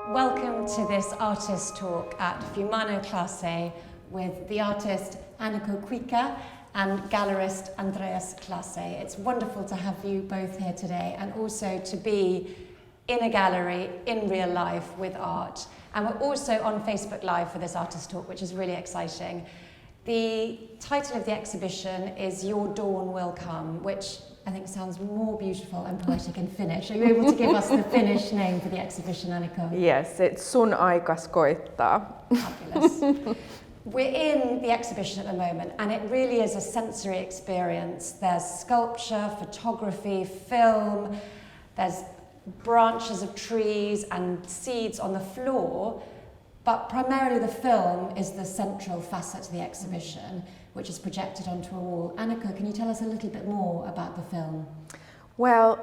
Welcome to this artist talk at Fumano Classe with the artist Anikó Kuikka and gallerist Andreas Classe. It's wonderful to have you both here today and also to be in a gallery in real life with art. And we're also on Facebook Live for this artist talk, which is really exciting. The title of the exhibition is Your Dawn Will Come, which I think sounds more beautiful and poetic in Finnish. Are you able to give us the Finnish name for the exhibition, Anikó? Yes, it's sun aikas koittaa. Fabulous. We're in the exhibition at the moment, and it really is a sensory experience. There's sculpture, photography, film, there's branches of trees and seeds on the floor, but primarily the film is the central facet to the exhibition, which is projected onto a wall. Anikó, can you tell us a little bit more about the film? Well,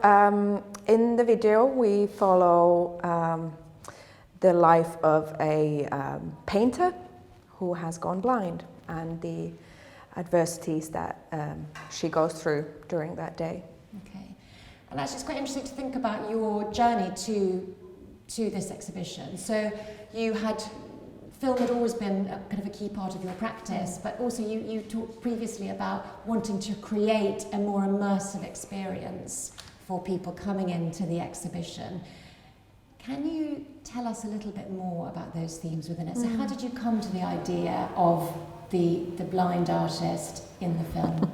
in the video we follow the life of a painter who has gone blind and the adversities that she goes through during that day. Okay, and that's just quite interesting to think about your journey to this exhibition. So film had always been a kind of a key part of your practice, but also you talked previously about wanting to create a more immersive experience for people coming into the exhibition. Can you tell us a little bit more about those themes within it? So how did you come to the idea of the blind artist in the film?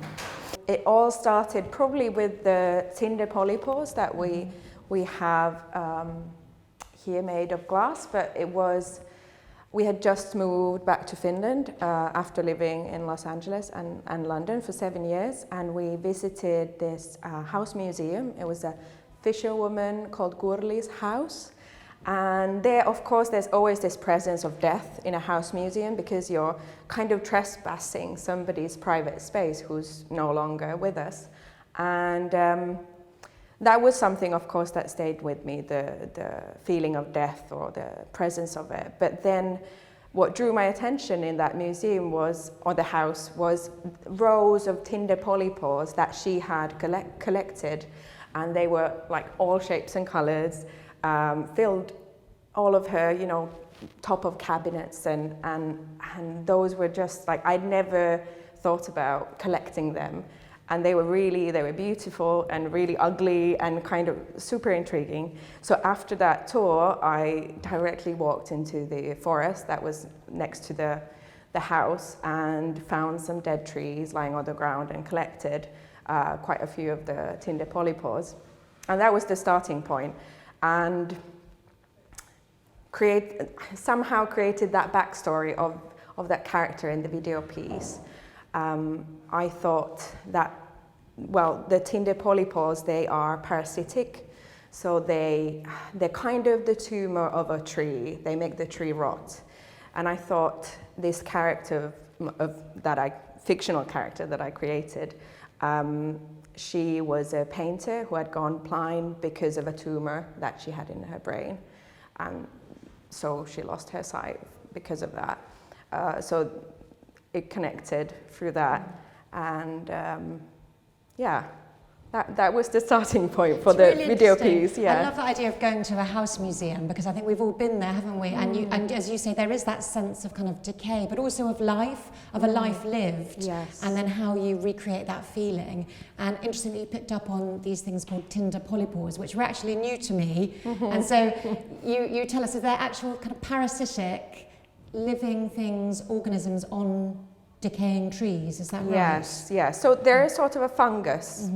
It all started probably with the Tinder polypores that we have here made of glass, but we had just moved back to Finland after living in Los Angeles and London for 7 years, and we visited this house museum. It was a fisherwoman called Gurli's house, and there, of course, there's always this presence of death in a house museum because you're kind of trespassing somebody's private space who's no longer with us. And that was something, of course, that stayed with me, the feeling of death or the presence of it. But then what drew my attention in that museum or the house, was rows of Tinder polypores that she had collected. And they were like all shapes and colors, filled all of her, top of cabinets. And those were just like, I'd never thought about collecting them. And they were beautiful and really ugly and kind of super intriguing. So after that tour, I directly walked into the forest that was next to the house and found some dead trees lying on the ground and collected quite a few of the Tinder polypores. And that was the starting point. And somehow created that backstory of that character in the video piece. I thought that, the Tinder polypores, they are parasitic, so they're kind of the tumor of a tree. They make the tree rot. And I thought this character fictional character that I created, she was a painter who had gone blind because of a tumor that she had in her brain. And so she lost her sight because of that. So it connected through that, and that was the starting point for the video piece. Yeah, I love the idea of going to a house museum because I think we've all been there, haven't we? And as you say, there is that sense of kind of decay, but also of life, of a life lived. Yes. And then how you recreate that feeling. And interestingly, you picked up on these things called Tinder polypores, which were actually new to me. And so you tell us, is there actual kind of parasitic living things, organisms on decaying trees, is that right? Yes. So there is sort of a fungus,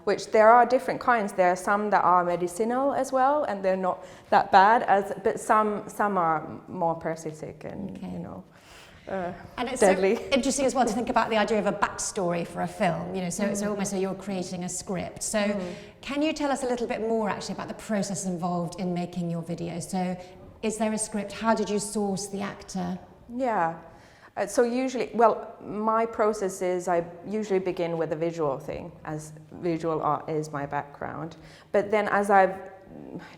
which there are different kinds. There are some that are medicinal as well, and they're not that bad, but some are more parasitic and and it's deadly. So interesting as well to think about the idea of a backstory for a film. So it's almost like you're creating a script. So can you tell us a little bit more actually about the process involved in making your video? So is there a script? How did you source the actor? Yeah. So usually, my process is I usually begin with a visual thing, as visual art is my background. But then as I've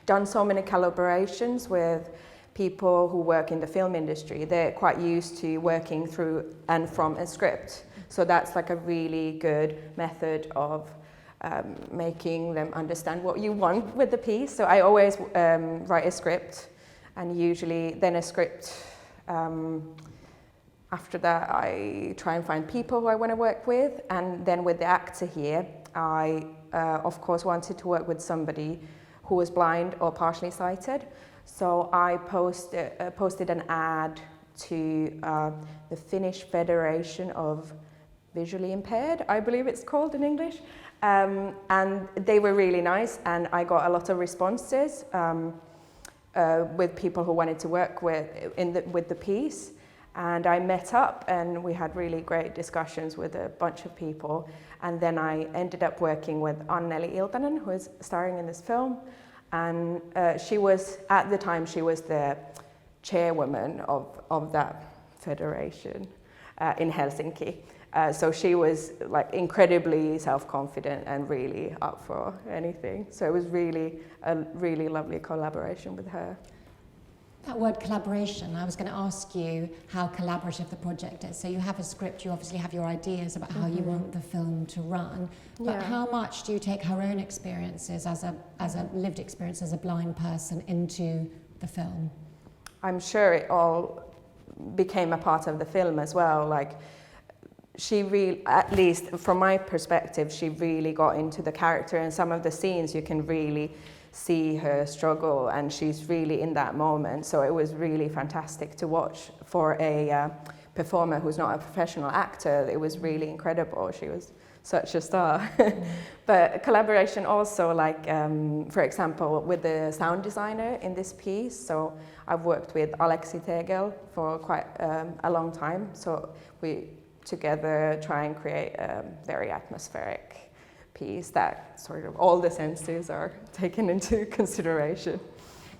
done so many collaborations with people who work in the film industry, they're quite used to working through and from a script. So that's like a really good method of making them understand what you want with the piece. So I always write a script and usually then a script. After that, I try and find people who I want to work with, and then with the actor here, I of course wanted to work with somebody who was blind or partially sighted. So I posted an ad to the Finnish Federation of Visually Impaired, I believe it's called in English, and they were really nice, and I got a lot of responses with people who wanted to work with the piece. And I met up and we had really great discussions with a bunch of people. And then I ended up working with Anneli Iltanen, who is starring in this film. And she was, at the time, she was the chairwoman of that federation in Helsinki. So she was like incredibly self-confident and really up for anything. So it was really a really lovely collaboration with her. That word collaboration, I was going to ask you how collaborative the project is. So you have a script, you obviously have your ideas about how you want the film to run, but how much do you take her own experiences as a lived experience as a blind person into the film? I'm sure it all became a part of the film as well. Like, she really, at least from my perspective, she really got into the character, and some of the scenes you can really see her struggle, and she's really in that moment. So it was really fantastic to watch for a performer who's not a professional actor. It was really incredible. She was such a star. But collaboration also, like for example, with the sound designer in this piece. So I've worked with Aleksi Tegel for quite a long time. So we together try and create a very atmospheric piece that sort of all the senses are taken into consideration.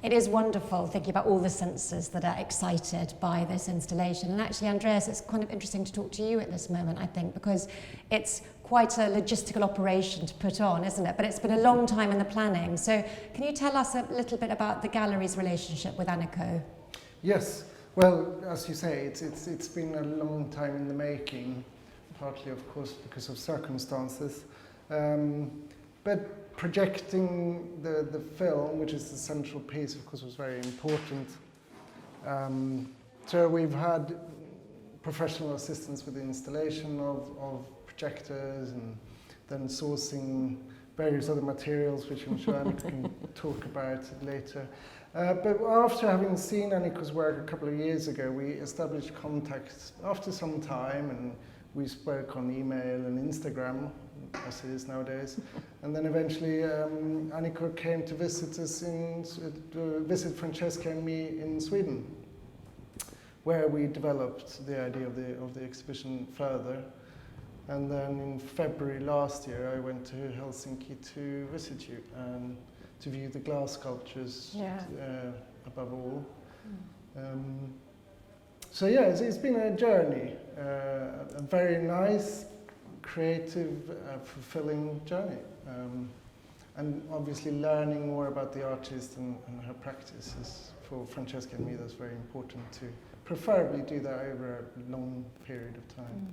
It is wonderful thinking about all the senses that are excited by this installation. And actually, Andreas, it's kind of interesting to talk to you at this moment, I think, because it's quite a logistical operation to put on, isn't it? But it's been a long time in the planning. So can you tell us a little bit about the gallery's relationship with Anikó? Yes. Well, as you say, it's been a long time in the making, partly, of course, because of circumstances. But projecting the film, which is the central piece, of course, was very important. So we've had professional assistance with the installation of projectors, and then sourcing various other materials, which I'm sure Anikó can talk about later. But after having seen Anikó's work a couple of years ago, we established contacts after some time, and we spoke on email and Instagram, as it is nowadays. And then eventually Anikó came to visit us visit Francesca and me in Sweden, where we developed the idea of the exhibition further. And then in February last year, I went to Helsinki to visit you and to view the glass sculptures above all. So yeah, it's been a journey, a very nice, creative, fulfilling journey. And obviously learning more about the artist and her practice is, for Francesca and me, that's very important to preferably do that over a long period of time.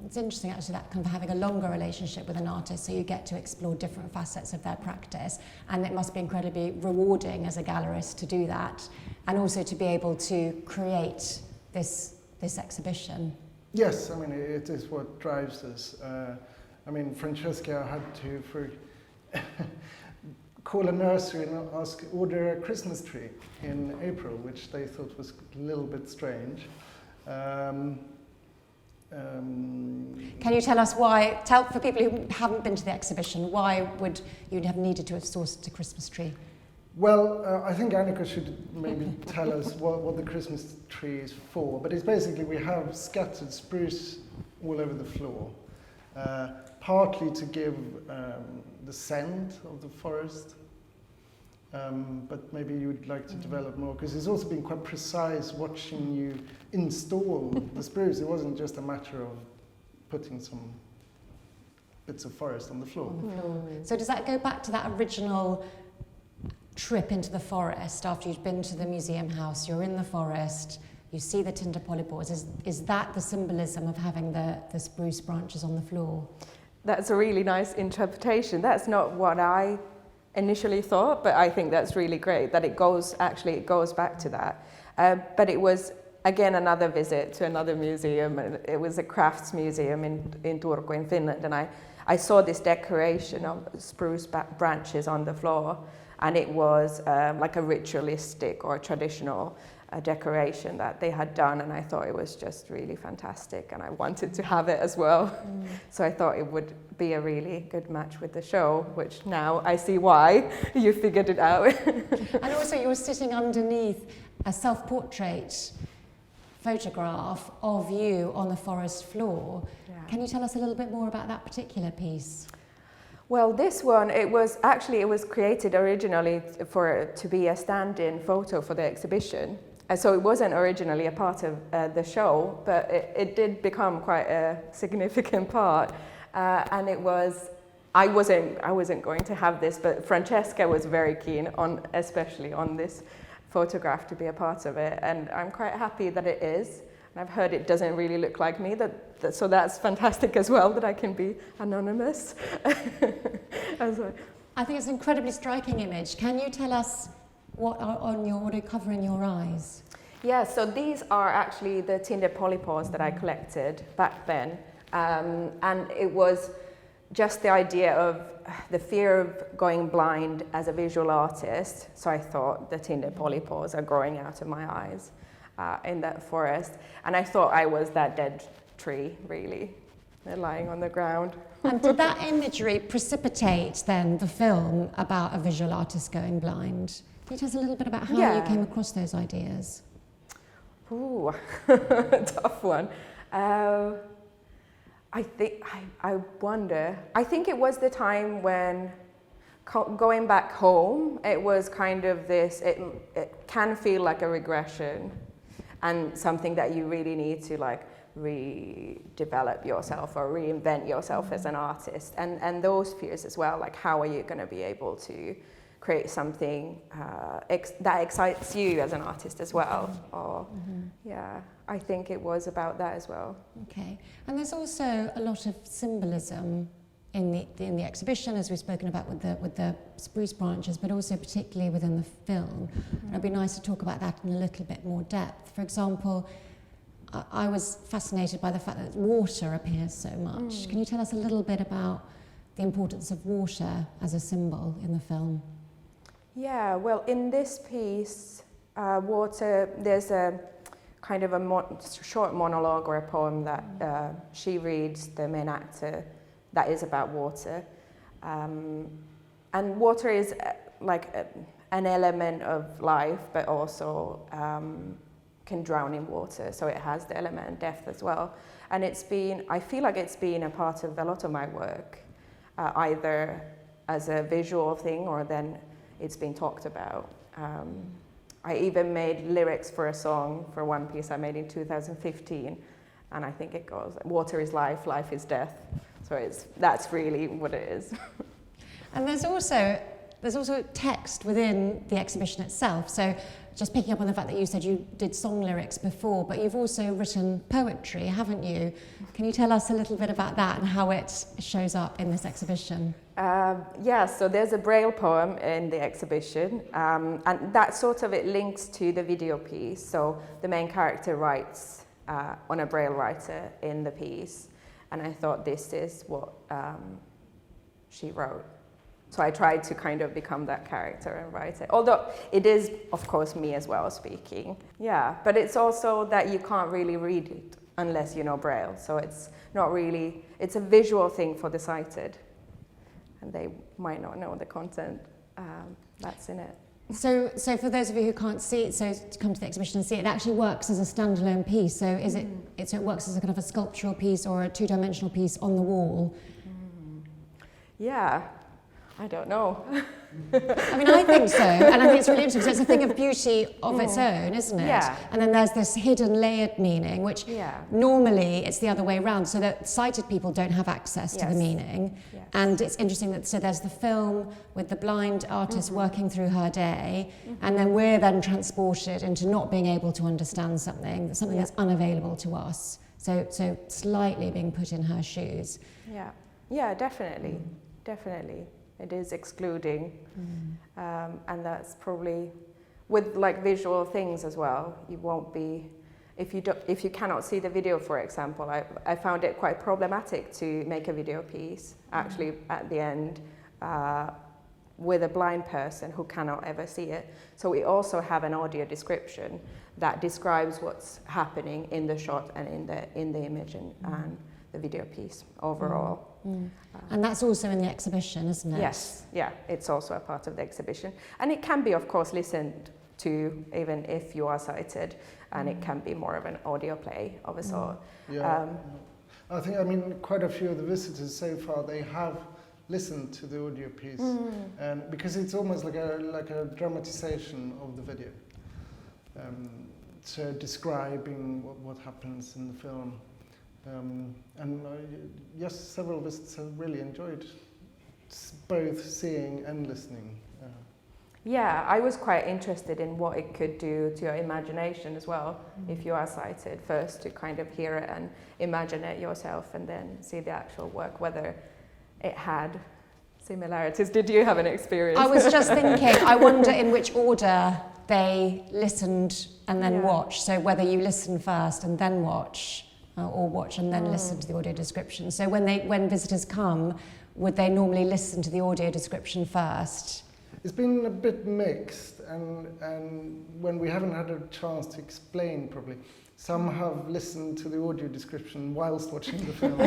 It's interesting actually, that kind of having a longer relationship with an artist, so you get to explore different facets of their practice, and it must be incredibly rewarding as a gallerist to do that, and also to be able to create this exhibition. Yes, I mean, it is what drives us. I mean, Francesca had to call a nursery and order a Christmas tree in April, which they thought was a little bit strange. Can you tell us why, for people who haven't been to the exhibition, why would you have needed to have sourced a Christmas tree? Well, I think Anikó should maybe tell us what the Christmas tree is for, but it's basically we have scattered spruce all over the floor, partly to give the scent of the forest, but maybe you would like to develop more, because it's also been quite precise watching you install the spruce. It wasn't just a matter of putting some bits of forest on the floor. So does that go back to that original trip into the forest after you'd been to the museum house? You're in the forest, you see the tinder polypores. Is that the symbolism of having the spruce branches on the floor? That's a really nice interpretation. That's not what I initially thought, but I think that's really great that it goes back to that. But it was, again, another visit to another museum, and it was a crafts museum in Turku in Finland, and I saw this decoration of spruce branches on the floor, and it was like a ritualistic or traditional decoration that they had done, and I thought it was just really fantastic, and I wanted to have it as well. So I thought it would be a really good match with the show, which now I see why you figured it out. And also you're sitting underneath a self-portrait photograph of you on the forest floor. Yeah. Can you tell us a little bit more about that particular piece? Well, this one, it was created originally to be a stand-in photo for the exhibition. So it wasn't originally a part of the show, but it did become quite a significant part. And it was, I wasn't going to have this, but Francesca was very keen on, especially on this photograph, to be a part of it. And I'm quite happy that it is. And I've heard it doesn't really look like me, so that's fantastic as well, that I can be anonymous. I think it's an incredibly striking image. Can you tell us what are covering your eyes? Yeah, so these are actually the Tinder polypores that I collected back then. And it was just the idea of the fear of going blind as a visual artist. So I thought the Tinder polypores are growing out of my eyes in that forest. And I thought I was that dead tree, really. They're lying on the ground. And did that imagery precipitate then the film about a visual artist going blind? Can you tell us a little bit about how you came across those ideas? Ooh, tough one. I wonder. I think it was the time when going back home, it was kind of this, it can feel like a regression and something that you really need to like redevelop yourself or reinvent yourself as an artist. And those fears as well, like how are you going to be able to create something that excites you as an artist as well? Or yeah, I think it was about that as well. Okay, and there's also a lot of symbolism in the exhibition, as we've spoken about with the spruce branches, but also particularly within the film. And it'd be nice to talk about that in a little bit more depth. For example, I was fascinated by the fact that water appears so much. Can you tell us a little bit about the importance of water as a symbol in the film? Yeah, well, in this piece, water, there's a kind of a short monologue or a poem that she reads, the main actor, that is about water. And water is like an element of life, but also can drown in water. So it has the element of death as well. And I feel like it's been a part of a lot of my work, either as a visual thing or then it's been talked about. I even made lyrics for a song for one piece I made in 2015, and I think it goes, water is life, life is death. So that's really what it is. And there's also text within the exhibition itself. So just picking up on the fact that you said you did song lyrics before, but you've also written poetry, haven't you? Can you tell us a little bit about that and how it shows up in this exhibition? Yeah, so there's a Braille poem in the exhibition, and that sort of, it links to the video piece. So the main character writes on a Braille writer in the piece, and I thought this is what she wrote. So I tried to kind of become that character and write it. Although it is, of course, me as well speaking. Yeah, but it's also that you can't really read it unless you know Braille. So it's not really, it's a visual thing for the sighted. And they might not know the content that's in it. So for those of you who can't see it, so to come to the exhibition and see it, it actually works as a standalone piece. So so it works as a kind of a sculptural piece or a two-dimensional piece on the wall? Yeah. I don't know. I mean, I think so, and I think it's really interesting. So it's a thing of beauty of its own, isn't it? Yeah. And then there's this hidden layered meaning, which normally it's the other way around, so that sighted people don't have access to the meaning. Yes. And it's interesting that, so there's the film with the blind artist working through her day, and then we're then transported into not being able to understand something that's unavailable to us. So slightly being put in her shoes. Yeah, yeah, definitely. Definitely. It is excluding, and that's probably with like visual things as well. You won't be, if you cannot see the video, for example. I found it quite problematic to make a video piece actually at the end with a blind person who cannot ever see it. So we also have an audio description that describes what's happening in the shot and in the image and the video piece overall. And that's also in the exhibition, isn't it? Yes, yeah, it's also a part of the exhibition. And it can be, of course, listened to even if you are sighted, and it can be more of an audio play of a sort. Yeah, I think, I mean, quite a few of the visitors so far, they have listened to the audio piece, and because it's almost like a dramatization of the video. So describing what happens in the film. And yes, several visitors have really enjoyed both seeing and listening. Yeah, I was quite interested in what it could do to your imagination as well, if you are sighted, first to kind of hear it and imagine it yourself and then see the actual work, whether it had similarities. Did you have an experience? I was just thinking, I wonder in which order they listened and then watched. So whether you listen first and then watch, or watch and then listen to the audio description. So when visitors come, would they normally listen to the audio description first? It's been a bit mixed, and when we haven't had a chance to explain properly, some have listened to the audio description whilst watching the film.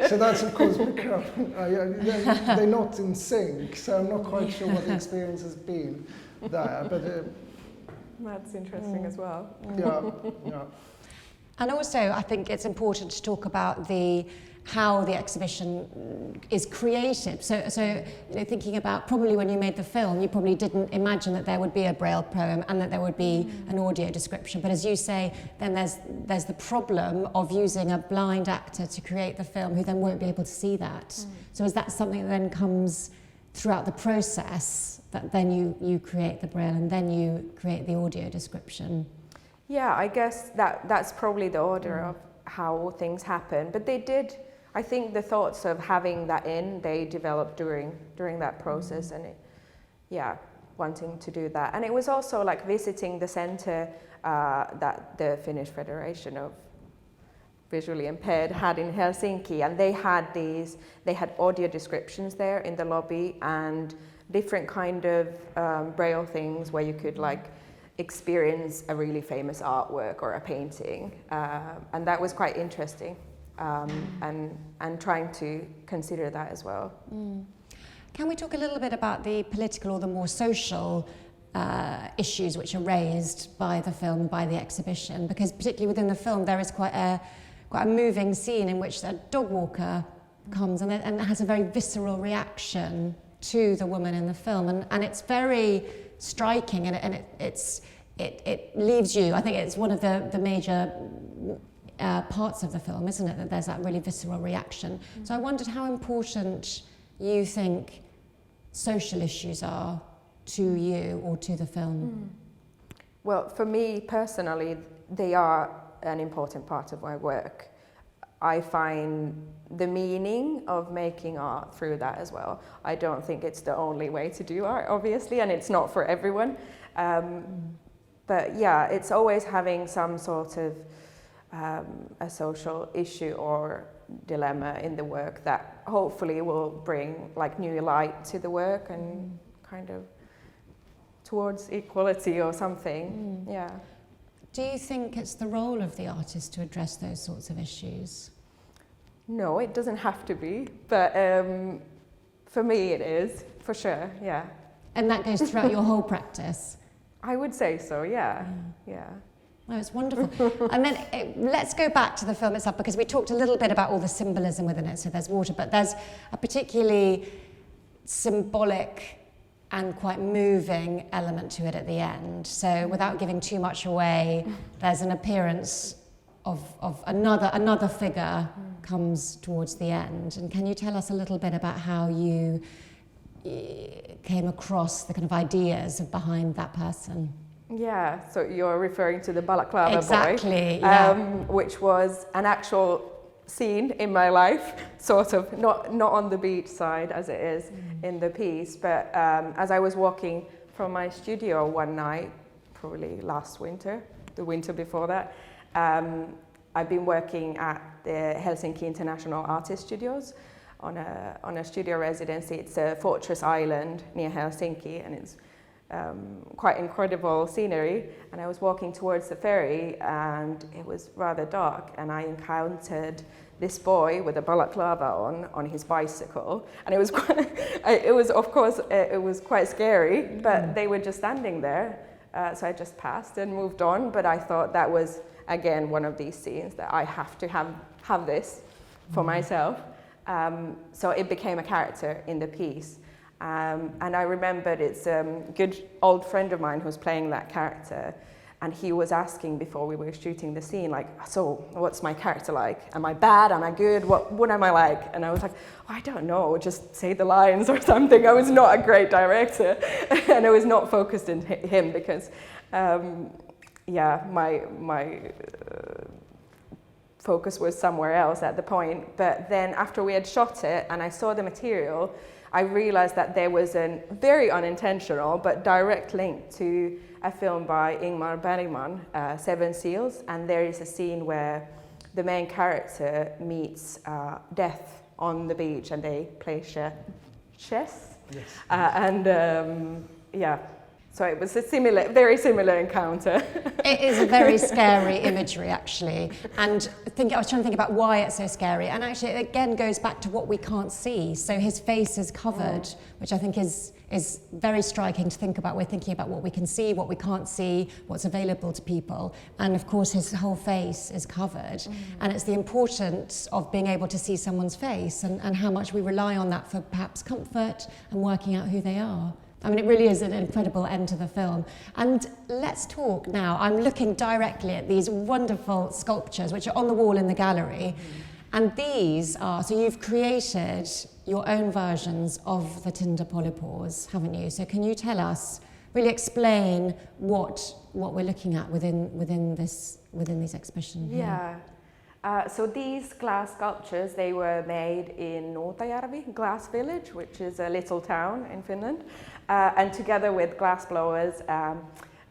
So that's of course because they're not in sync, so I'm not quite sure what the experience has been there. But that's interesting as well. Yeah. And also, I think it's important to talk about how the exhibition is created. So thinking about probably when you made the film, you probably didn't imagine that there would be a Braille poem and that there would be an audio description. But as you say, then there's the problem of using a blind actor to create the film who then won't be able to see that. So is that something that then comes throughout the process, that then you create the Braille and then you create the audio description? Yeah, I guess that's probably the order of how things happen. But they did, I think the thoughts of having that they developed during that process, and wanting to do that. And it was also like visiting the center that the Finnish Federation of Visually Impaired had in Helsinki, and they had audio descriptions there in the lobby and different kind of Braille things where you could like experience a really famous artwork or a painting, and that was quite interesting, and trying to consider that as well. Can we talk a little bit about the political or the more social issues which are raised by the film, by the exhibition? Because particularly within the film there is quite a moving scene in which a dog walker comes and has a very visceral reaction to the woman in the film, and it's very striking, and it leaves you. I think it's one of the major parts of the film, isn't it? That there's that really visceral reaction. So I wondered how important you think social issues are to you or to the film. Well, for me personally, they are an important part of my work. I find the meaning of making art through that as well. I don't think it's the only way to do art, obviously, and it's not for everyone. But yeah, it's always having some sort of a social issue or dilemma in the work that hopefully will bring like new light to the work and kind of towards equality or something. Yeah. Do you think it's the role of the artist to address those sorts of issues? No, it doesn't have to be, but for me it is, for sure, yeah. And that goes throughout your whole practice? I would say so, yeah. Oh, it's wonderful. And then let's go back to the film itself, because we talked a little bit about all the symbolism within it. So there's water, but there's a particularly symbolic and quite moving element to it at the end. So without giving too much away, there's an appearance of another figure comes towards the end. And can you tell us a little bit about how you came across the kind of ideas behind that person? Yeah, so you're referring to the balaclava exactly, boy, which was an actual scene in my life, sort of, not on the beach side as it is in the piece, but as I was walking from my studio one night, probably last winter, the winter before that, I've been working at the Helsinki International Artist Studios on a studio residency. It's a fortress island near Helsinki, and it's quite incredible scenery. And I was walking towards the ferry, and it was rather dark, and I encountered this boy with a balaclava on his bicycle, and it was quite scary, but they were just standing there, so I just passed and moved on. But I thought that was again one of these scenes that I have to have this for myself. So it became a character in the piece. And I remembered it's a good old friend of mine who's playing that character, and he was asking before we were shooting the scene, like, so what's my character like? Am I bad? Am I good? What am I like? And I was like, I don't know, just say the lines or something. I was not a great director, and I was not focused on him because, my focus was somewhere else at the point. But then after we had shot it and I saw the material, I realized that there was a very unintentional but direct link to a film by Ingmar Bergman, Seven Seals, and there is a scene where the main character meets death on the beach and they play chess. Yes. So it was a very similar encounter. It is a very scary imagery, actually. And I was trying to think about why it's so scary. And actually, it again goes back to what we can't see. So his face is covered, which I think is very striking to think about. We're thinking about what we can see, what we can't see, what's available to people. And of course, his whole face is covered. And it's the importance of being able to see someone's face and how much we rely on that for perhaps comfort and working out who they are. I mean, it really is an incredible end to the film. And let's talk now. I'm looking directly at these wonderful sculptures, which are on the wall in the gallery. And these are, so you've created your own versions of the Tinder polypores, haven't you? So can you tell us, really explain what we're looking at within these exhibitions? Yeah. So these glass sculptures, they were made in Nuutajärvi, Glass Village, which is a little town in Finland. And together with glass blowers,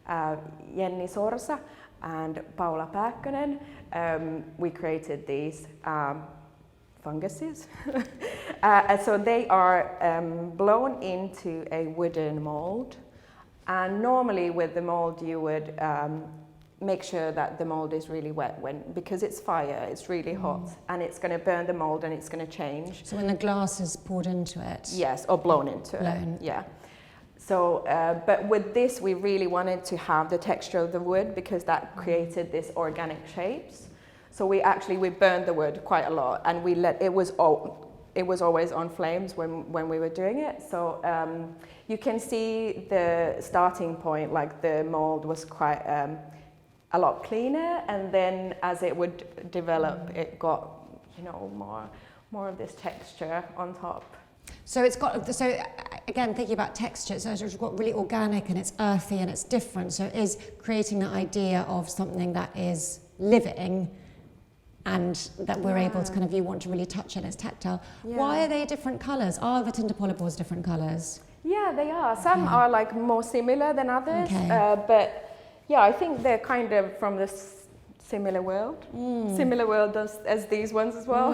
Jenni Sorsa and Paula Pääkkönen, we created these funguses. So they are blown into a wooden mold. And normally with the mold you would make sure that the mold is really wet because it's fire, it's really hot, and it's going to burn the mold and it's going to change. So when the glass is poured into it? Yes, or blown into it. Yeah. So, but with this, we really wanted to have the texture of the wood because that created this organic shapes. So we burned the wood quite a lot, and it was always on flames when we were doing it. So you can see the starting point, like the mold was quite a lot cleaner, and then as it would develop, it got more of this texture on top. So it's got, so again, thinking about texture, so it's got really organic and it's earthy and it's different. So it is creating that idea of something that is living and that we're able to kind of, you want to really touch it, it's tactile. Yeah. Why are they different colours? Are the Tinder polypores different colours? Yeah, they are. Some are like more similar than others, but yeah, I think they're kind of from this similar world as these ones as well.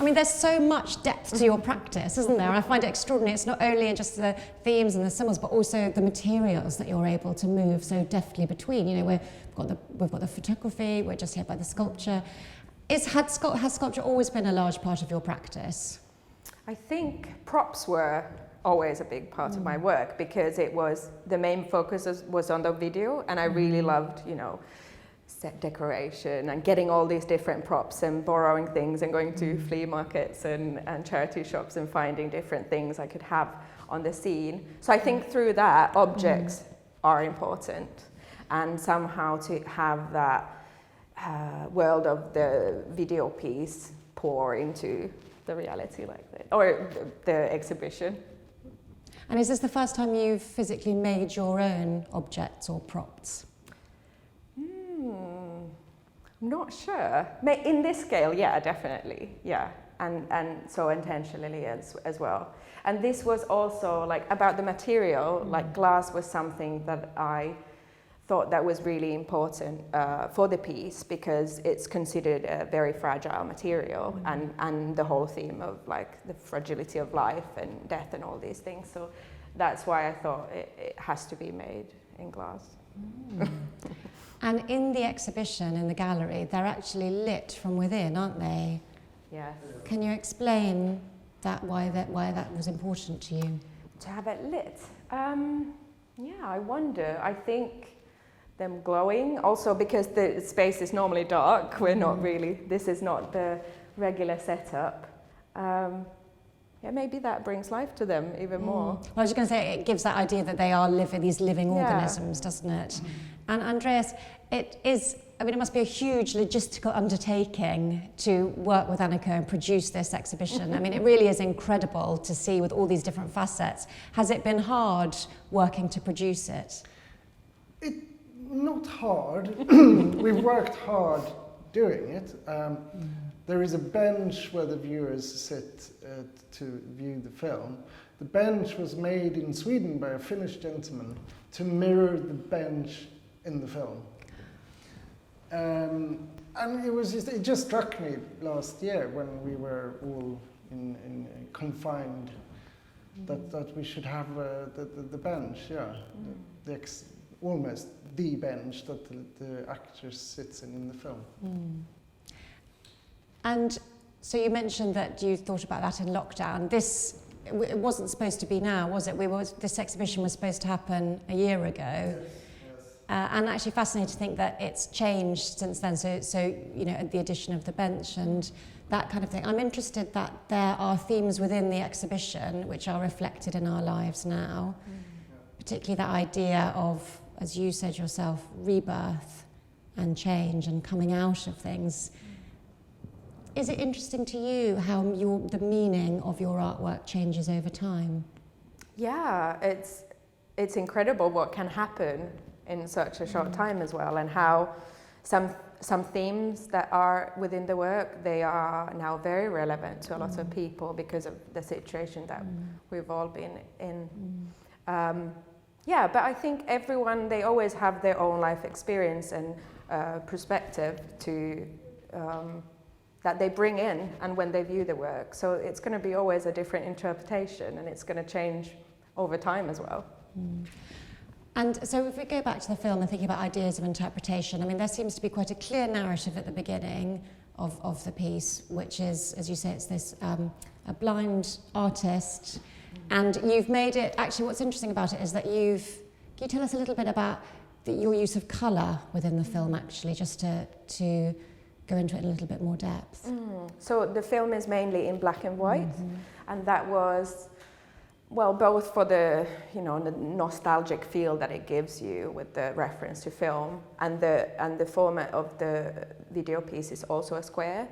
I mean, there's so much depth to your practice, isn't there? And I find it extraordinary. It's not only in just the themes and the symbols, but also the materials that you're able to move so deftly between. You know, we've got the photography, we're just here by the sculpture. Has sculpture always been a large part of your practice? I think props were always a big part of my work because it was, the main focus was on the video, and I really loved, set decoration and getting all these different props and borrowing things and going to flea markets and charity shops and finding different things I could have on the scene. So I think through that, objects are important, and somehow to have that world of the video piece pour into the reality like that, or the exhibition. And is this the first time you've physically made your own objects or props? Not sure. In this scale, yeah, definitely, yeah. And so intentionally as well. And this was also like about the material, like glass was something that I thought that was really important for the piece because it's considered a very fragile material and the whole theme of like the fragility of life and death and all these things. So that's why I thought it has to be made in glass. And in the exhibition, in the gallery, they're actually lit from within, aren't they? Yes. Can you explain that why that was important to you? To have it lit? Yeah, I wonder. I think them glowing, also because the space is normally dark. We're not really, this is not the regular setup. Yeah, maybe that brings life to them even more. Well, I was just going to say, it gives that idea that they are these living organisms, doesn't it? And Andreas, it must be a huge logistical undertaking to work with Anikó and produce this exhibition. I mean, it really is incredible to see with all these different facets. Has it been hard working to produce it? Not hard. We've worked hard doing it. There is a bench where the viewers sit to view the film. The bench was made in Sweden by a Finnish gentleman to mirror the bench in the film. And it just struck me last year when we were all in confined that we should have the bench, almost the bench that the actress sits in the film. And so you mentioned that you thought about that in lockdown. It wasn't supposed to be now, was it? This exhibition was supposed to happen a year ago. Yes. And actually fascinating to think that it's changed since then. So the addition of the bench and that kind of thing. I'm interested that there are themes within the exhibition which are reflected in our lives now, particularly that idea of, as you said yourself, rebirth and change and coming out of things. Is it interesting to you how the meaning of your artwork changes over time? Yeah, it's incredible what can happen in such a short time as well, and how some themes that are within the work, they are now very relevant to a lot of people because of the situation that we've all been in. But I think everyone, they always have their own life experience and perspective to that they bring in and when they view the work. So it's going to be always a different interpretation, and it's going to change over time as well. And so if we go back to the film and thinking about ideas of interpretation, I mean, there seems to be quite a clear narrative at the beginning of the piece, which is, as you say, it's this a blind artist, and you've made it, actually what's interesting about it is that can you tell us a little bit about your use of colour within the film, actually, just to go into it in a little bit more depth? So the film is mainly in black and white, and that was, well, both for the the nostalgic feel that it gives you with the reference to film, and the format of the video piece is also a square,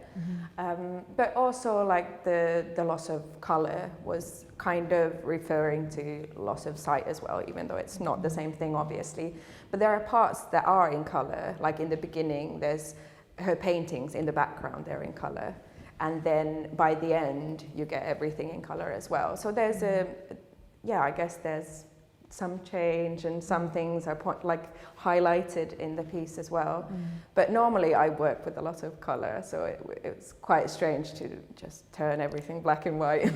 but also like the loss of color was kind of referring to loss of sight as well, even though it's not the same thing, obviously. But there are parts that are in color, like in the beginning, there's her paintings in the background, they're in color. And then by the end, you get everything in color as well. So there's I guess there's some change, and some things are highlighted in the piece as well. But normally I work with a lot of color, so it was quite strange to just turn everything black and white.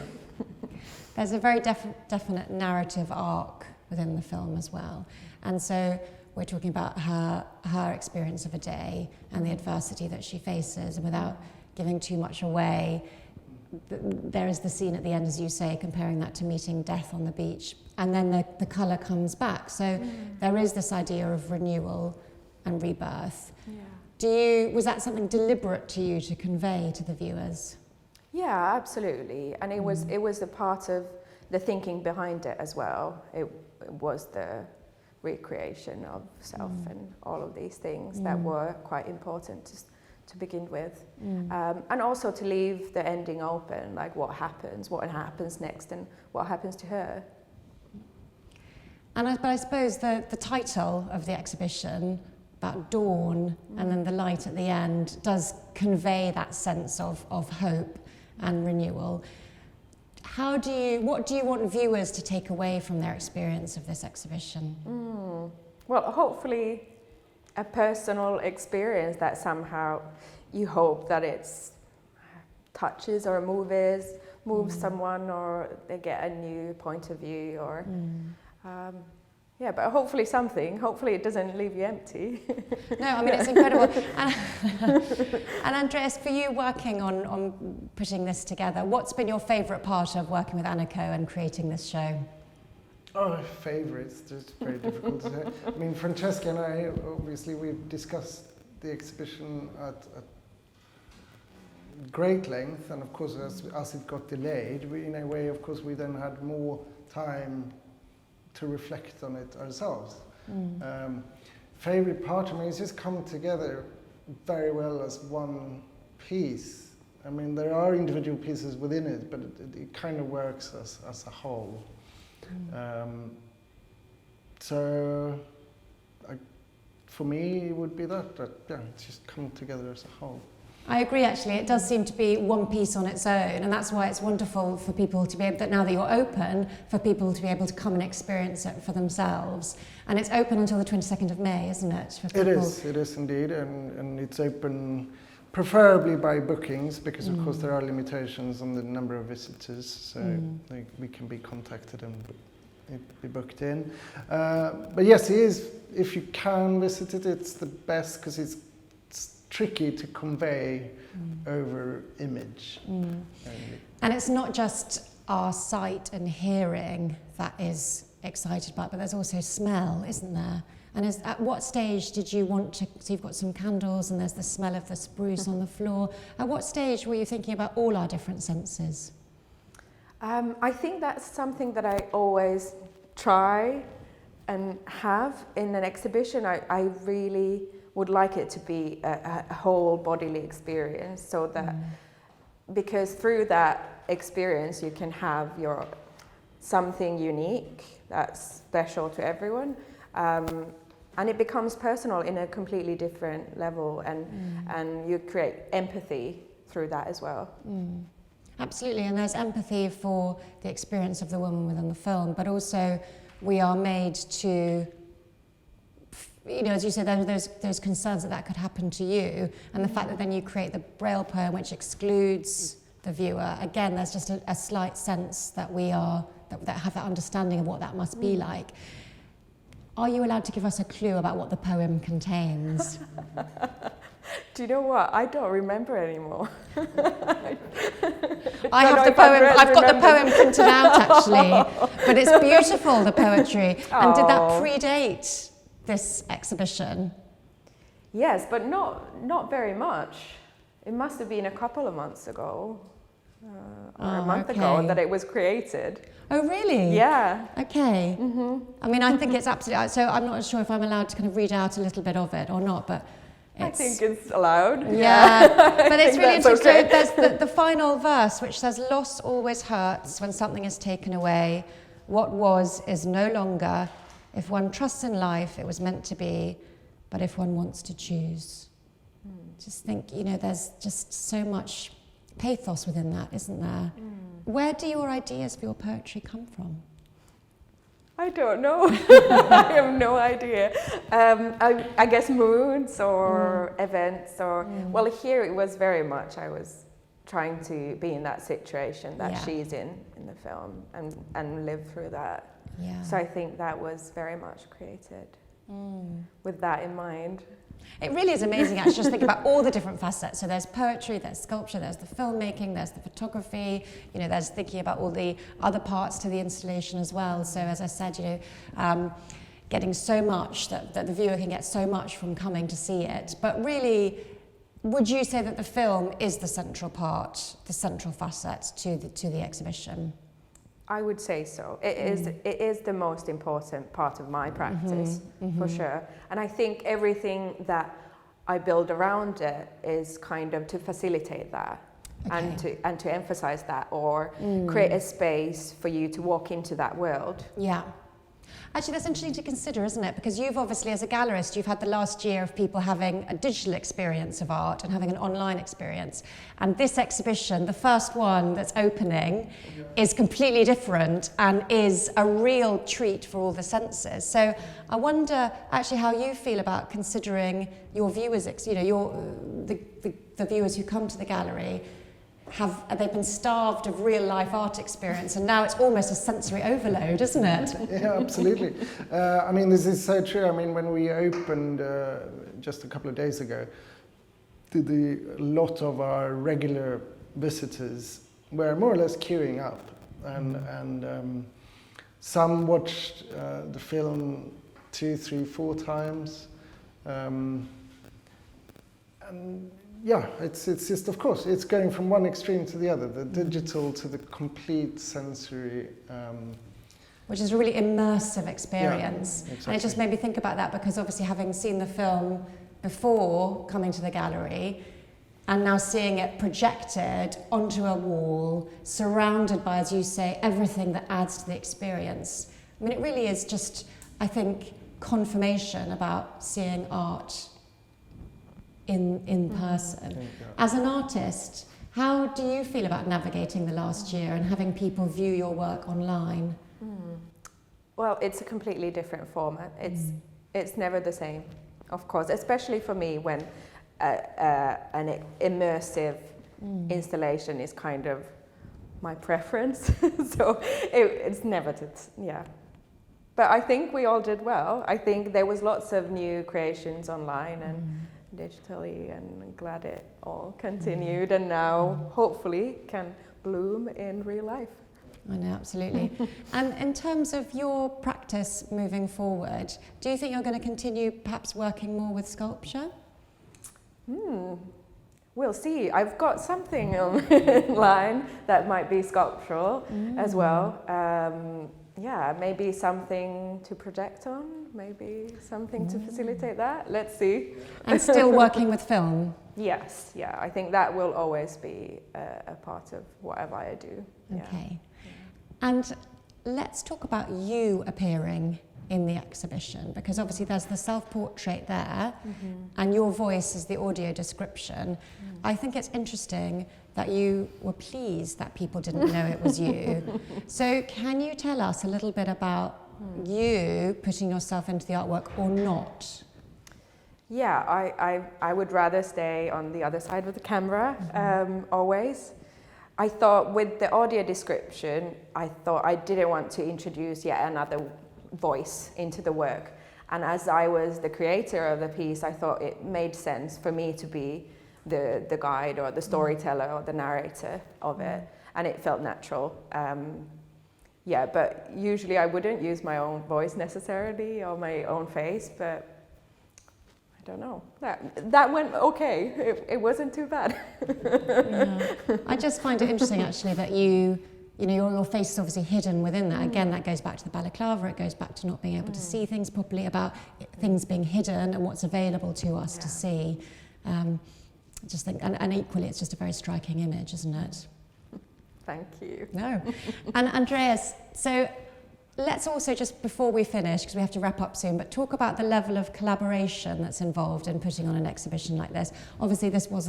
There's a very definite narrative arc within the film as well. And so we're talking about her experience of a day and the adversity that she faces, and without giving too much away, there is the scene at the end, as you say, comparing that to meeting death on the beach, and then the colour comes back. So there is this idea of renewal and rebirth. Was that something deliberate to you to convey to the viewers? Yeah, absolutely. And it was a part of the thinking behind it as well. It was the recreation of self and all of these things that were quite important to begin with, and also to leave the ending open, like what happens next and what happens to her. But I suppose the title of the exhibition, about dawn, and then the light at the end does convey that sense of hope and renewal. What do you want viewers to take away from their experience of this exhibition? Well, hopefully a personal experience that somehow you hope that it's touches or moves someone, or they get a new point of view, or but hopefully something. Hopefully it doesn't leave you empty. No, I mean, it's incredible. And Andreas, for you working on putting this together, what's been your favourite part of working with Anikó and creating this show? Oh, favourites, just very difficult to say. I mean, Francesca and I, obviously, we've discussed the exhibition at great length, and of course, as it got delayed, in a way, of course, we then had more time to reflect on it ourselves. Favourite part, I mean, it's just come together very well as one piece. I mean, there are individual pieces within it, but it kind of works as a whole. For me, it would be that it's just come together as a whole. I agree, actually. It does seem to be one piece on its own, and that's why it's wonderful for people to be able, that now that you're open, for people to be able to come and experience it for themselves. And it's open until the 22nd of May, isn't it? For people? It is indeed, and it's open preferably by bookings, because of course there are limitations on the number of visitors, so we can be contacted and be booked in. But yes, it is, if you can visit it, it's the best, because it's tricky to convey over image. And it's not just our sight and hearing that is excited by it, but there's also smell, isn't there? And at what stage did you want to, so you've got some candles and there's the smell of the spruce on the floor. At what stage were you thinking about all our different senses? I think that's something that I always try and have in an exhibition. I really would like it to be a whole bodily experience, so that because through that experience you can have something unique that's special to everyone, and it becomes personal in a completely different level, and you create empathy through that as well. Absolutely, and there's empathy for the experience of the woman within the film, but also we are made to, you know, as you said, there's concerns that could happen to you, and the fact that then you create the Braille poem which excludes the viewer. Again, there's just a slight sense that we are that have that understanding of what that must be like. Are you allowed to give us a clue about what the poem contains? Do you know what? I don't remember anymore. I've got the poem printed out actually, but it's beautiful, the poetry. And did that predate this exhibition? Yes, but not very much. It must have been a couple of months ago, or a month ago that it was created. Oh, really? Yeah. Okay. I mean, I think it's absolutely, so I'm not sure if I'm allowed to kind of read out a little bit of it or not, but I think it's allowed. Yeah, but it's really interesting. Okay. So there's the final verse which says, "Loss always hurts when something is taken away. What was is no longer. If one trusts in life, it was meant to be, but if one wants to choose." Just think, you know, there's just so much pathos within that, isn't there? Where do your ideas for your poetry come from? I don't know. I have no idea. I guess moods or events or, well, here it was very much, I was trying to be in that situation that she's in the film and live through that. Yeah. So I think that was very much created with that in mind. It really is amazing actually, just think about all the different facets. So there's poetry, there's sculpture, there's the filmmaking, there's the photography, you know, there's thinking about all the other parts to the installation as well. So as I said, you know, getting so much that the viewer can get so much from coming to see it. But really, would you say that the film is the central part, the central facet to the exhibition? I would say so. It is the most important part of my practice, for sure. And I think everything that I build around it is kind of to facilitate that, and to emphasize that, or create a space for you to walk into that world. Yeah. Actually, that's interesting to consider, isn't it? Because you've obviously, as a gallerist, you've had the last year of people having a digital experience of art and having an online experience. And this exhibition, the first one that's opening, is completely different and is a real treat for all the senses. So I wonder actually how you feel about considering your viewers, the viewers who come to the gallery, have they been starved of real life art experience, and now it's almost a sensory overload, isn't it? Yeah, absolutely. I mean, this is so true. I mean, when we opened just a couple of days ago, a lot of our regular visitors were more or less queuing up, and some watched the film 2, 3, 4 times, and yeah, it's just, of course, it's going from one extreme to the other, the digital to the complete sensory. Which is a really immersive experience. Yeah, exactly. And it just made me think about that, because obviously having seen the film before coming to the gallery, and now seeing it projected onto a wall, surrounded by, as you say, everything that adds to the experience. I mean, it really is just, I think, confirmation about seeing art in person. As an artist, how do you feel about navigating the last year and having people view your work online? Well, it's a completely different format. It's never the same, of course, especially for me when an immersive installation is kind of my preference. So it's never, yeah. But I think we all did well. I think there was lots of new creations online and digitally, and I'm glad it all continued and now hopefully can bloom in real life. I know, absolutely. And in terms of your practice moving forward, do you think you're going to continue perhaps working more with sculpture? We'll see. I've got something in line that might be sculptural as well. Yeah, maybe something to project on, maybe something to facilitate that. Let's see. And still working with film? Yes, yeah. I think that will always be a part of whatever I do. Okay. And let's talk about you appearing in the exhibition, because obviously there's the self-portrait there, and your voice is the audio description. I think it's interesting that you were pleased that people didn't know it was you. So can you tell us a little bit about you putting yourself into the artwork or not? Yeah, I would rather stay on the other side of the camera, always. I thought with the audio description, I thought I didn't want to introduce yet another voice into the work. And as I was the creator of the piece, I thought it made sense for me to be the guide or the storyteller or the narrator of it. And it felt natural. Yeah, but usually I wouldn't use my own voice necessarily or my own face, but I don't know. That went okay. It wasn't too bad. Yeah. I just find it interesting actually that you know, your face is obviously hidden within that. Again, that goes back to the balaclava, it goes back to not being able to see things properly, about things being hidden and what's available to us to see. I just think, and equally, it's just a very striking image, isn't it? Thank you. No. And Andreas, so let's also just, before we finish, because we have to wrap up soon, but talk about the level of collaboration that's involved in putting on an exhibition like this. Obviously, this was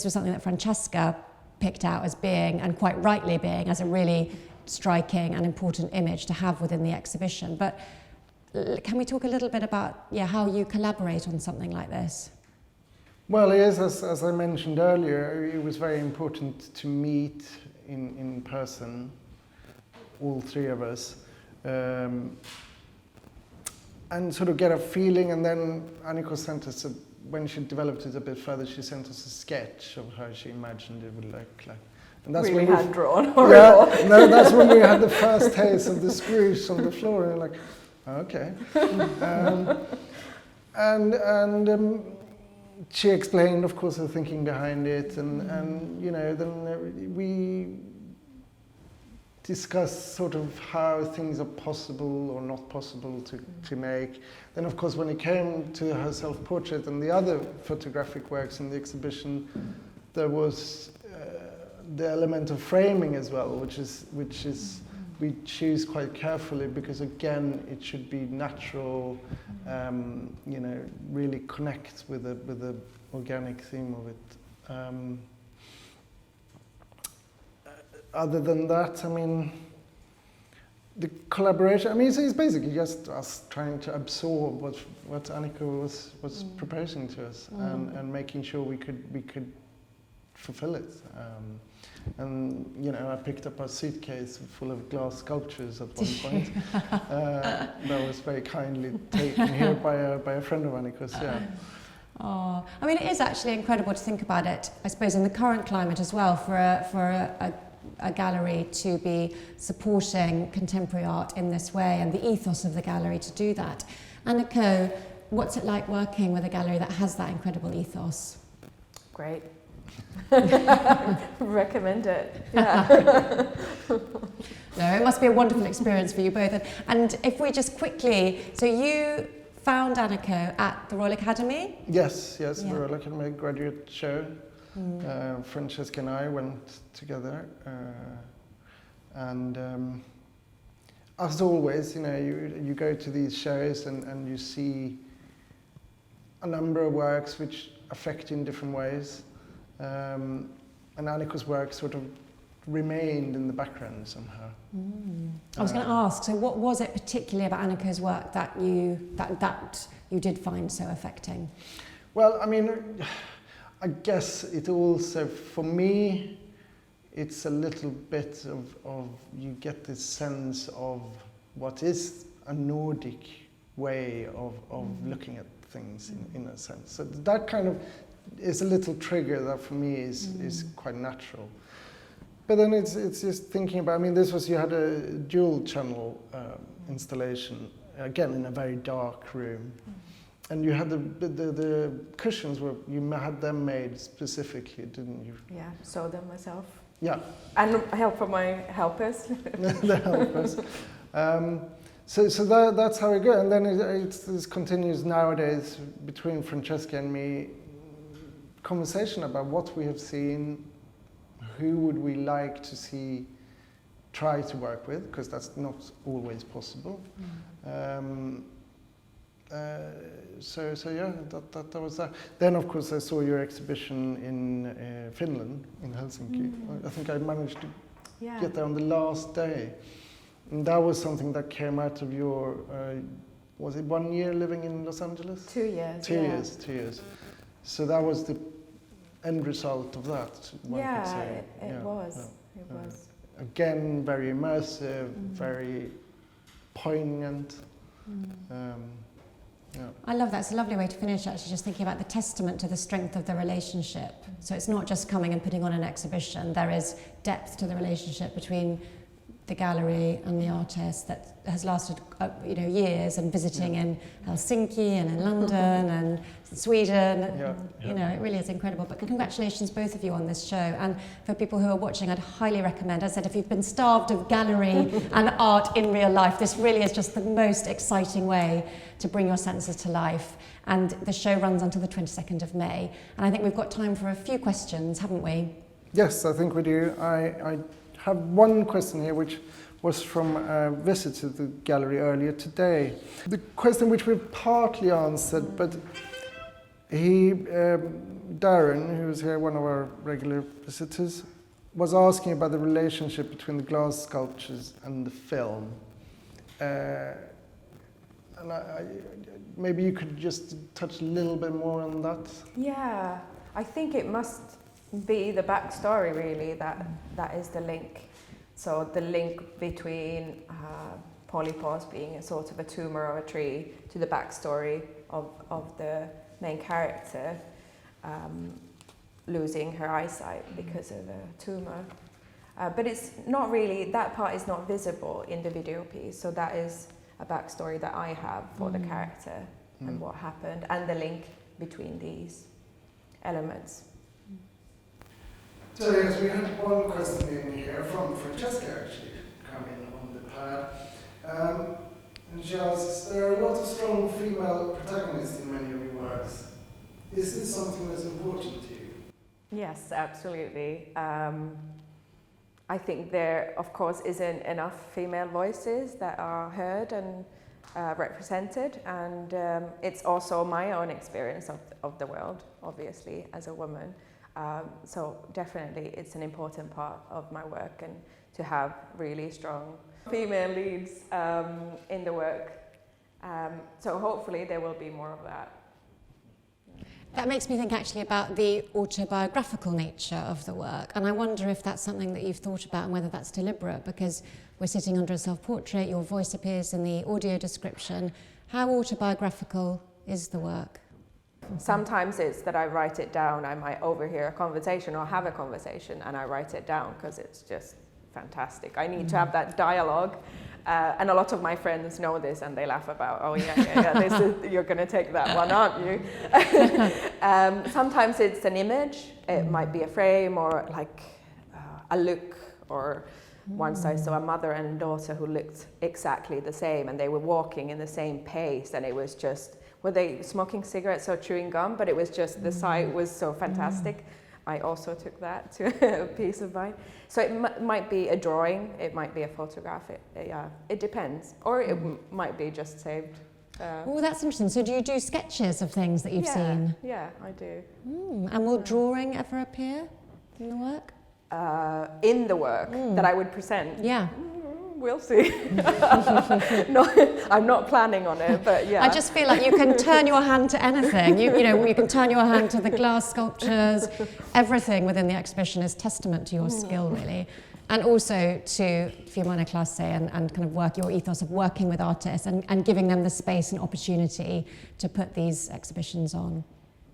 something that Francesca picked out as being, and quite rightly being, as a really striking and important image to have within the exhibition. But can we talk a little bit about how you collaborate on something like this? Well, it is, as I mentioned earlier, it was very important to meet in person, all three of us, and sort of get a feeling. And then Anikó sent us, when she developed it a bit further, she sent us a sketch of how she imagined it would look like. And that's really when hand-drawn. Yeah, no, that's when we had the first taste of the screws on the floor, and like, okay. She explained, of course, her thinking behind it, and you know, then we discussed sort of how things are possible or not possible to make. Then, of course, when it came to her self-portrait and the other photographic works in the exhibition, there was the element of framing as well, which is we choose quite carefully because again it should be natural, you know, really connect with the organic theme of it. Other than that, I mean, the collaboration, I mean, it's basically just us trying to absorb what Anikó was proposing to us and making sure we could fulfill it. And, you know, I picked up a suitcase full of glass sculptures at one point. That was very kindly taken here by a friend of Anikó's, yeah. Oh, I mean, it is actually incredible to think about it, I suppose, in the current climate as well, for a gallery to be supporting contemporary art in this way, and the ethos of the gallery to do that. Anikó, what's it like working with a gallery that has that incredible ethos? Great. Recommend it. Yeah. No, it must be a wonderful experience for you both. And if we just quickly, so you found Anikó at the Royal Academy? Yes, yeah. The Yeah. Royal Academy graduate show. Francesca and I went together, and as always, you know, you go to these shows and you see a number of works which affect you in different ways, and Anikó's work sort of remained in the background somehow. I was going to ask, so what was it particularly about Anikó's work that you did find so affecting? Well, I mean, I guess it also, for me, it's a little bit of you get this sense of what is a Nordic way of looking at things in a sense. So that kind of is a little trigger that for me is quite natural. But then it's just thinking about, I mean, you had a dual channel installation, again in a very dark room. And you had the cushions you had them made specifically, didn't you? Yeah, sew them myself. Yeah. And help from my helpers. The helpers. So that's how we go. And then this continues nowadays between Francesca and me, conversation about what we have seen, who would we like to see try to work with, because that's not always possible. So yeah, that was that. Then of course I saw your exhibition in Finland, in Helsinki. I think I managed to get there on the last day. And that was something that came out of your, was it 1 year living in Los Angeles? 2 years. 2 years, 2 years. So that was the end result of that, one could say. It was. It was. Again, very immersive, very poignant. Yeah. I love that. It's a lovely way to finish, actually, just thinking about the testament to the strength of the relationship. So it's not just coming and putting on an exhibition. There is depth to the relationship between the gallery and the artist that has lasted, years, and visiting in Helsinki and in London and Sweden. It really is incredible. But congratulations, both of you, on this show. And for people who are watching, I'd highly recommend, as I said, if you've been starved of gallery and art in real life, this really is just the most exciting way to bring your senses to life. And the show runs until the 22nd of May. And I think we've got time for a few questions, haven't we? Yes, I think we do. I have one question here, which was from a visit to the gallery earlier today. The question which we've partly answered, but Darren, who was here, one of our regular visitors, was asking about the relationship between the glass sculptures and the film. And maybe you could just touch a little bit more on that. Yeah, I think it must be the backstory, really, that is the link. So the link between polypos being a sort of a tumor of a tree to the backstory of the main character losing her eyesight because of a tumor. But it's not really, that part is not visible in the video piece. So that is a backstory that I have for the character and what happened, and the link between these elements. So yes, we had one question in here from Francesca, actually, coming on the pad. And she asks, there are a lot of strong female protagonists in many of your works. Is this something that's important to you? Yes, absolutely. I I think there, of course, isn't enough female voices that are heard and represented, and it's also my own experience of the world, obviously, as a woman. So definitely it's an important part of my work, and to have really strong female leads in the work. So hopefully there will be more of that. That makes me think actually about the autobiographical nature of the work, and I wonder if that's something that you've thought about and whether that's deliberate, because we're sitting under a self-portrait, your voice appears in the audio description. How autobiographical is the work? Sometimes it's that I write it down. I might overhear a conversation or have a conversation and I write it down because it's just fantastic. I need to have that dialogue. And a lot of my friends know this and they laugh about, oh yeah, you're going to take that one, aren't you? Sometimes it's an image. It might be a frame or like a look. Or once I saw a mother and daughter who looked exactly the same, and they were walking in the same pace, and it was just, were they smoking cigarettes or chewing gum? But it was just, the sight was so fantastic. I also took that to a piece of mine. So it might be a drawing, it might be a photograph, it depends. Or it might be just saved. Oh, that's interesting. So do you do sketches of things that you've seen? Yeah, I do. And will drawing ever appear in the work? In the work that I would present? Yeah. We'll see. No, I'm not planning on it, but yeah. I just feel like you can turn your hand to anything. You know, you can turn your hand to the glass sculptures. Everything within the exhibition is testament to your skill, really. And also to Fiumana Classe and kind of your ethos of working with artists and giving them the space and opportunity to put these exhibitions on.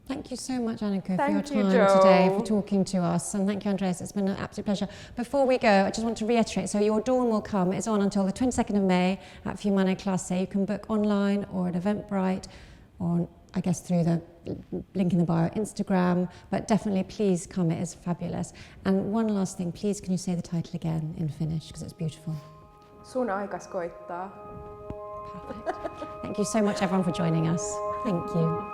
Thank you so much, Anikó, for your time today, for talking to us. And thank you, Andreas. It's been an absolute pleasure. Before we go, I just want to reiterate, so your Dawn will come. It's on until the 22nd of May at Fiumana Classe. You can book online or at Eventbrite, or I guess through the link in the bio, Instagram. But definitely, please come. It is fabulous. And one last thing, please, can you say the title again in Finnish, because it's beautiful. Sun aikas koittaa. Perfect. Thank you so much, everyone, for joining us. Thank you.